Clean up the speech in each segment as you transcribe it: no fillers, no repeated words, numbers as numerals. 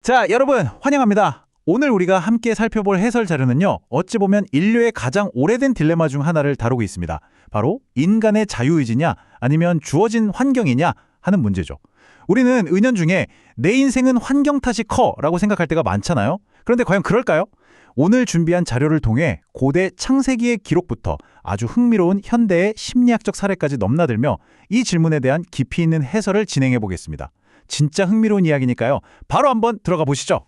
자, 여러분 환영합니다. 오늘 우리가 함께 살펴볼 해설 자료는요. 어찌 보면 인류의 가장 오래된 딜레마 중 하나를 다루고 있습니다. 바로 인간의 자유의지냐 아니면 주어진 환경이냐 하는 문제죠. 우리는 은연중에 내 인생은 환경 탓이 커라고 생각할 때가 많잖아요. 그런데 과연 그럴까요? 오늘 준비한 자료를 통해 고대 창세기의 기록부터 아주 흥미로운 현대의 심리학적 사례까지 넘나들며 이 질문에 대한 깊이 있는 해설을 진행해 보겠습니다. 진짜 흥미로운 이야기니까요. 바로 한번 들어가 보시죠.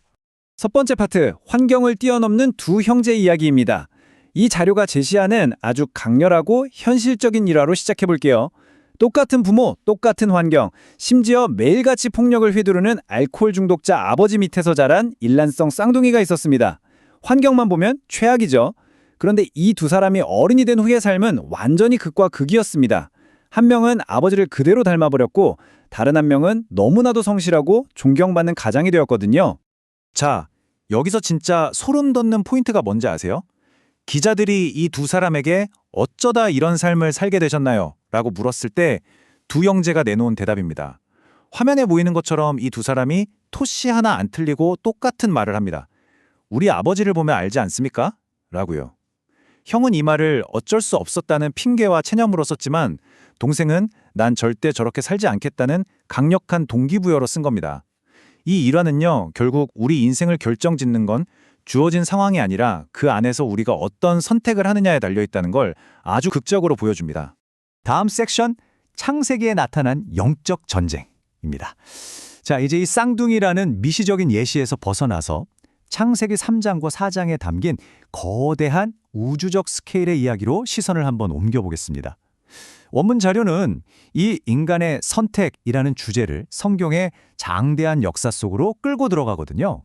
첫 번째 파트, 환경을 뛰어넘는 두 형제 이야기입니다. 이 자료가 제시하는 아주 강렬하고 현실적인 일화로 시작해 볼게요. 똑같은 부모, 똑같은 환경, 심지어 매일같이 폭력을 휘두르는 알코올 중독자 아버지 밑에서 자란 일란성 쌍둥이가 있었습니다. 환경만 보면 최악이죠. 그런데 이 두 사람이 어른이 된 후의 삶은 완전히 극과 극이었습니다. 한 명은 아버지를 그대로 닮아버렸고 다른 한 명은 너무나도 성실하고 존경받는 가장이 되었거든요. 자, 여기서 진짜 소름 돋는 포인트가 뭔지 아세요? 기자들이 이 두 사람에게 어쩌다 이런 삶을 살게 되셨나요? 라고 물었을 때 두 형제가 내놓은 대답입니다. 화면에 보이는 것처럼 이 두 사람이 토씨 하나 안 틀리고 똑같은 말을 합니다. 우리 아버지를 보면 알지 않습니까? 라고요. 형은 이 말을 어쩔 수 없었다는 핑계와 체념으로 썼지만 동생은 난 절대 저렇게 살지 않겠다는 강력한 동기부여로 쓴 겁니다. 이 일화는요, 결국 우리 인생을 결정짓는 건 주어진 상황이 아니라 그 안에서 우리가 어떤 선택을 하느냐에 달려있다는 걸 아주 극적으로 보여줍니다. 다음 섹션, 창세기에 나타난 영적 전쟁입니다. 자, 이제 이 쌍둥이라는 미시적인 예시에서 벗어나서 창세기 3장과 4장에 담긴 거대한 우주적 스케일의 이야기로 시선을 한번 옮겨보겠습니다. 원문 자료는 이 인간의 선택이라는 주제를 성경의 장대한 역사 속으로 끌고 들어가거든요.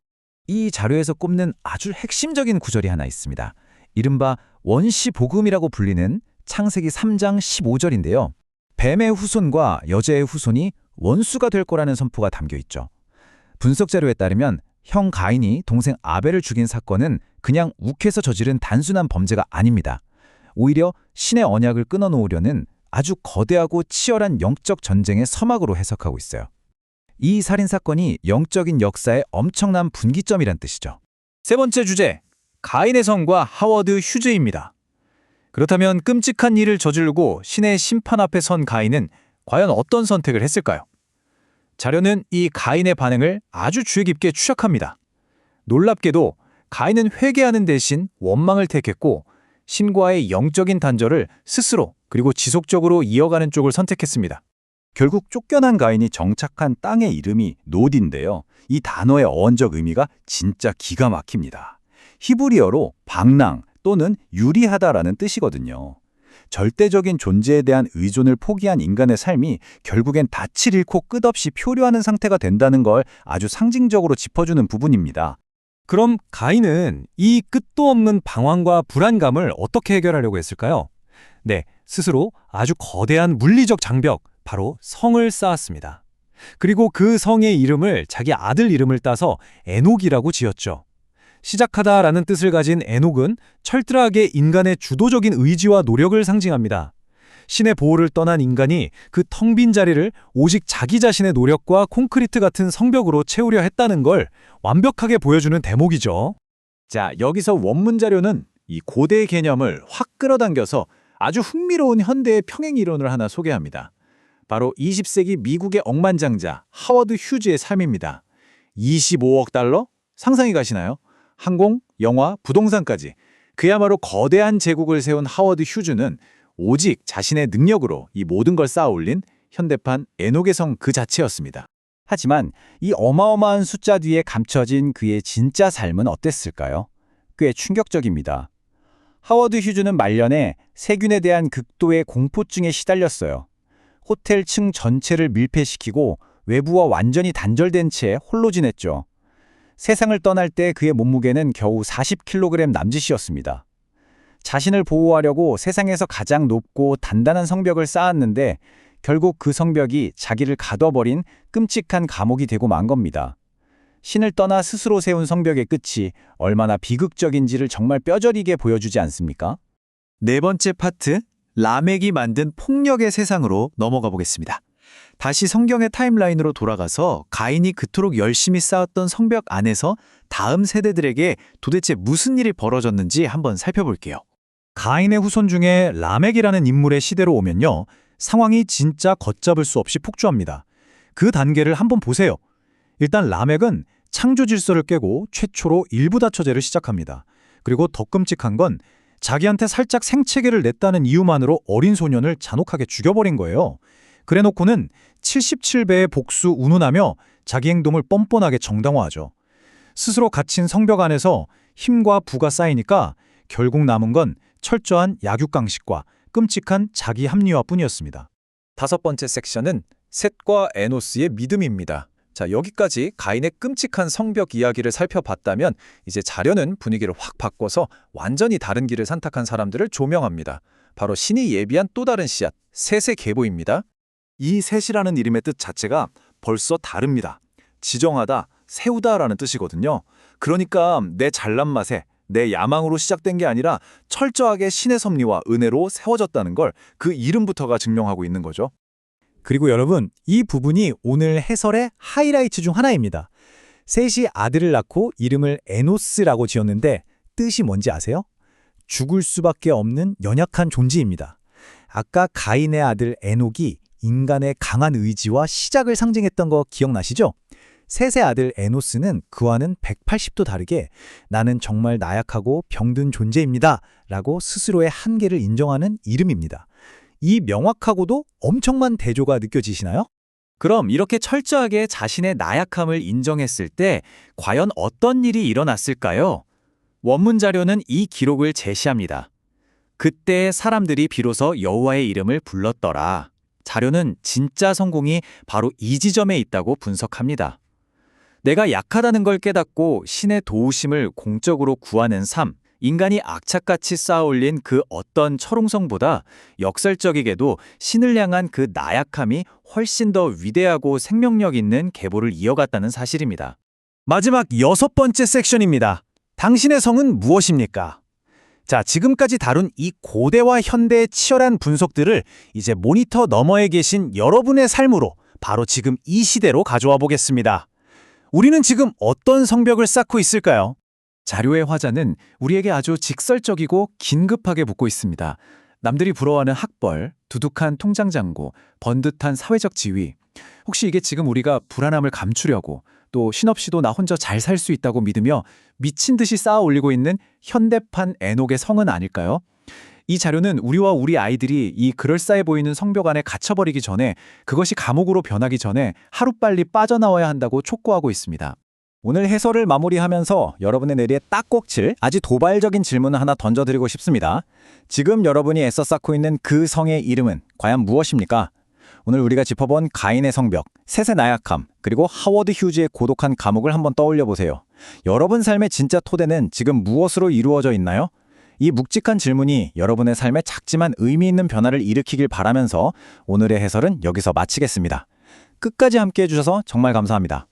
이 자료에서 꼽는 아주 핵심적인 구절이 하나 있습니다. 이른바 원시복음이라고 불리는 창세기 3장 15절인데요. 뱀의 후손과 여자의 후손이 원수가 될 거라는 선포가 담겨 있죠. 분석 자료에 따르면 형 가인이 동생 아벨을 죽인 사건은 그냥 욱해서 저지른 단순한 범죄가 아닙니다. 오히려 신의 언약을 끊어놓으려는 아주 거대하고 치열한 영적 전쟁의 서막으로 해석하고 있어요. 이 살인사건이 영적인 역사의 엄청난 분기점이란 뜻이죠. 세 번째 주제, 가인의 성과 하워드 휴즈입니다. 그렇다면 끔찍한 일을 저지르고 신의 심판 앞에 선 가인은 과연 어떤 선택을 했을까요? 자료는 이 가인의 반응을 아주 주의 깊게 추적합니다. 놀랍게도 가인은 회개하는 대신 원망을 택했고 신과의 영적인 단절을 스스로 그리고 지속적으로 이어가는 쪽을 선택했습니다. 결국 쫓겨난 가인이 정착한 땅의 이름이 노디인데요. 이 단어의 어원적 의미가 진짜 기가 막힙니다. 히브리어로 방랑 또는 유리하다라는 뜻이거든요. 절대적인 존재에 대한 의존을 포기한 인간의 삶이 결국엔 닻을 잃고 끝없이 표류하는 상태가 된다는 걸 아주 상징적으로 짚어주는 부분입니다. 그럼 가인은 이 끝도 없는 방황과 불안감을 어떻게 해결하려고 했을까요? 네, 스스로 아주 거대한 물리적 장벽, 바로 성을 쌓았습니다. 그리고 그 성의 이름을 자기 아들 이름을 따서 에녹이라고 지었죠. 시작하다라는 뜻을 가진 에녹은 철저하게 인간의 주도적인 의지와 노력을 상징합니다. 신의 보호를 떠난 인간이 그 텅 빈 자리를 오직 자기 자신의 노력과 콘크리트 같은 성벽으로 채우려 했다는 걸 완벽하게 보여주는 대목이죠. 자, 여기서 원문 자료는 이 고대의 개념을 확 끌어당겨서 아주 흥미로운 현대의 평행 이론을 하나 소개합니다. 바로 20세기 미국의 억만장자 하워드 휴즈의 삶입니다. 25억 달러? 상상이 가시나요? 항공, 영화, 부동산까지 그야말로 거대한 제국을 세운 하워드 휴즈는 오직 자신의 능력으로 이 모든 걸 쌓아 올린 현대판 에녹의 성 그 자체였습니다. 하지만 이 어마어마한 숫자 뒤에 감춰진 그의 진짜 삶은 어땠을까요? 꽤 충격적입니다. 하워드 휴즈는 말년에 세균에 대한 극도의 공포증에 시달렸어요. 호텔 층 전체를 밀폐시키고 외부와 완전히 단절된 채 홀로 지냈죠. 세상을 떠날 때 그의 몸무게는 겨우 40kg 남짓이었습니다. 자신을 보호하려고 세상에서 가장 높고 단단한 성벽을 쌓았는데 결국 그 성벽이 자기를 가둬버린 끔찍한 감옥이 되고 만 겁니다. 신을 떠나 스스로 세운 성벽의 끝이 얼마나 비극적인지를 정말 뼈저리게 보여주지 않습니까? 네 번째 파트, 라멕이 만든 폭력의 세상으로 넘어가 보겠습니다. 다시 성경의 타임라인으로 돌아가서 가인이 그토록 열심히 쌓았던 성벽 안에서 다음 세대들에게 도대체 무슨 일이 벌어졌는지 한번 살펴볼게요. 가인의 후손 중에 라멕이라는 인물의 시대로 오면요. 상황이 진짜 걷잡을 수 없이 폭주합니다. 그 단계를 한번 보세요. 일단 라멕은 창조 질서를 깨고 최초로 일부다처제를 시작합니다. 그리고 더 끔찍한 건 자기한테 살짝 생채계를 냈다는 이유만으로 어린 소년을 잔혹하게 죽여버린 거예요. 그래놓고는 77배의 복수 운운하며 자기 행동을 뻔뻔하게 정당화하죠. 스스로 갇힌 성벽 안에서 힘과 부가 쌓이니까 결국 남은 건 철저한 약육강식과 끔찍한 자기 합리화뿐이었습니다. 5번째 섹션은 셋과 에노스의 믿음입니다. 자, 여기까지 가인의 끔찍한 성벽 이야기를 살펴봤다면 이제 자료는 분위기를 확 바꿔서 완전히 다른 길을 선택한 사람들을 조명합니다. 바로 신이 예비한 또 다른 씨앗, 셋의 계보입니다. 이 셋이라는 이름의 뜻 자체가 벌써 다릅니다. 지정하다, 세우다라는 뜻이거든요. 그러니까 내 잘난 맛에, 내 야망으로 시작된 게 아니라 철저하게 신의 섭리와 은혜로 세워졌다는 걸 그 이름부터가 증명하고 있는 거죠. 그리고 여러분, 이 부분이 오늘 해설의 하이라이트 중 하나입니다. 셋이 아들을 낳고 이름을 에노스라고 지었는데 뜻이 뭔지 아세요? 죽을 수밖에 없는 연약한 존재입니다. 아까 가인의 아들 에녹이 인간의 강한 의지와 시작을 상징했던 거 기억나시죠? 셋의 아들 에노스는 그와는 180도 다르게 나는 정말 나약하고 병든 존재입니다 라고 스스로의 한계를 인정하는 이름입니다. 이 명확하고도 엄청난 대조가 느껴지시나요? 그럼 이렇게 철저하게 자신의 나약함을 인정했을 때 과연 어떤 일이 일어났을까요? 원문 자료는 이 기록을 제시합니다. 그때 사람들이 비로소 여호와의 이름을 불렀더라. 자료는 진짜 성공이 바로 이 지점에 있다고 분석합니다. 내가 약하다는 걸 깨닫고 신의 도우심을 공적으로 구하는 삶, 인간이 악착같이 쌓아올린 그 어떤 철옹성보다 역설적이게도 신을 향한 그 나약함이 훨씬 더 위대하고 생명력 있는 계보를 이어갔다는 사실입니다. 마지막 6번째 섹션입니다. 당신의 성은 무엇입니까? 자, 지금까지 다룬 이 고대와 현대의 치열한 분석들을 이제 모니터 너머에 계신 여러분의 삶으로 바로 지금 이 시대로 가져와 보겠습니다. 우리는 지금 어떤 성벽을 쌓고 있을까요? 자료의 화자는 우리에게 아주 직설적이고 긴급하게 묻고 있습니다. 남들이 부러워하는 학벌, 두둑한 통장 잔고, 번듯한 사회적 지위. 혹시 이게 지금 우리가 불안함을 감추려고 또 신없이도 나 혼자 잘 살 수 있다고 믿으며 미친 듯이 쌓아 올리고 있는 현대판 에녹의 성은 아닐까요? 이 자료는 우리와 우리 아이들이 이 그럴싸해 보이는 성벽 안에 갇혀버리기 전에, 그것이 감옥으로 변하기 전에 하루빨리 빠져나와야 한다고 촉구하고 있습니다. 오늘 해설을 마무리하면서 여러분의 뇌리에 딱 꽂힐 아주 도발적인 질문을 하나 던져드리고 싶습니다. 지금 여러분이 애써 쌓고 있는 그 성의 이름은 과연 무엇입니까? 오늘 우리가 짚어본 가인의 성벽, 셋의 나약함, 그리고 하워드 휴즈의 고독한 감옥을 한번 떠올려 보세요. 여러분 삶의 진짜 토대는 지금 무엇으로 이루어져 있나요? 이 묵직한 질문이 여러분의 삶에 작지만 의미 있는 변화를 일으키길 바라면서 오늘의 해설은 여기서 마치겠습니다. 끝까지 함께 해주셔서 정말 감사합니다.